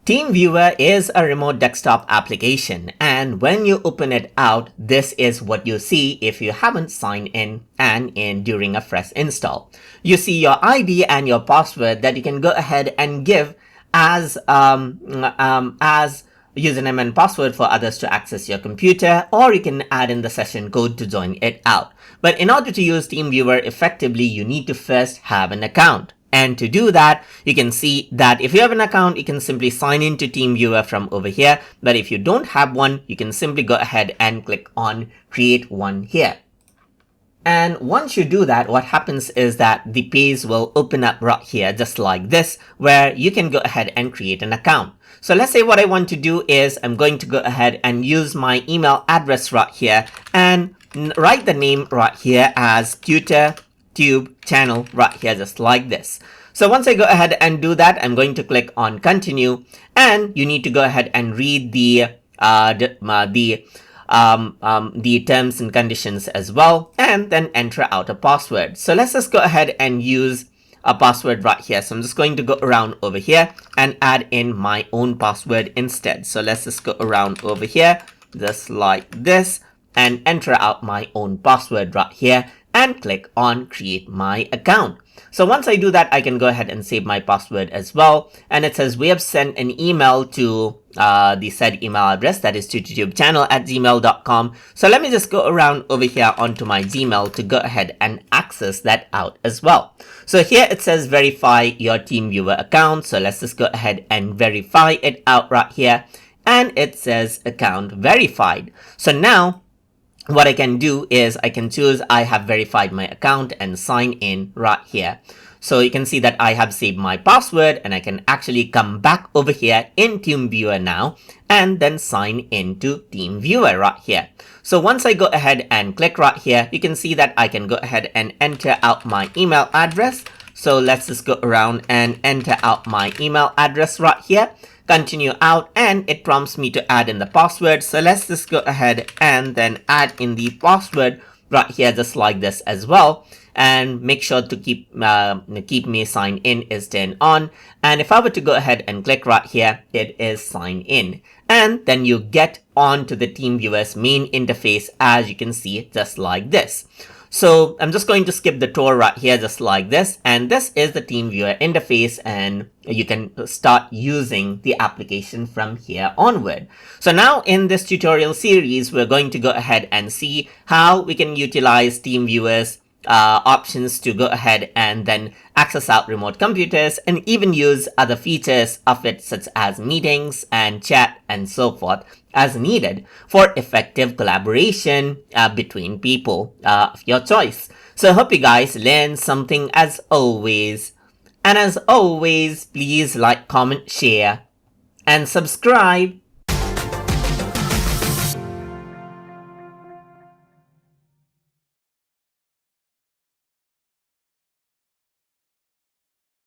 TeamViewer is a remote desktop application, and when you open it out, this is what you see if you haven't signed in during a fresh install. You see your ID and your password that you can go ahead and give as username and password for others to access your computer, or you can add in the session code to join it out. But in order to use TeamViewer effectively, you need to first have an account. And to do that, you can see that if you have an account, you can simply sign into TeamViewer from over here. But if you don't have one, you can simply go ahead and click on create one here. And once you do that, what happens is that the page will open up right here, just like this, where you can go ahead and create an account. So let's say what I want to do is I'm going to go ahead and use my email address right here and write the name right here as Tutor Tube channel right here, just like this. So once I go ahead and do that, I'm going to click on continue, and you need to go ahead and read the terms and conditions as well, and then enter out a password. So let's just go ahead and use a password right here. So I'm just going to go around over here and add in my own password instead. So let's just go around over here, just like this, and enter out my own password right here, and click on create my account. So once I do that, I can go ahead and save my password as well. And it says we have sent an email to the said email address, that is tutortubechannel@gmail.com. So let me just go around over here onto my Gmail to go ahead and access that out as well. So here it says verify your TeamViewer account. So let's just go ahead and verify it out right here. And it says account verified. So now what I can do is I can choose I have verified my account and sign in right here. So you can see that I have saved my password, and I can actually come back over here in TeamViewer now and then sign into TeamViewer right here. So once I go ahead and click right here, you can see that I can go ahead and enter out my email address. So let's just go around and enter out my email address right here. Continue out, and it prompts me to add in the password. So let's just go ahead and then add in the password right here, just like this as well. And make sure to keep me sign in is turned on. And if I were to go ahead and click right here, it is sign in. And then you get on to the TeamViewer's main interface, as you can see, just like this. So I'm just going to skip the tour right here, just like this. And this is the TeamViewer interface, and you can start using the application from here onward. So now in this tutorial series, we're going to go ahead and see how we can utilize TeamViewer's options to go ahead and then access out remote computers, and even use other features of it, such as meetings and chat and so forth, as needed for effective collaboration between people of your choice. So I hope you guys learned something as always. And as always, please like, comment, share, and subscribe.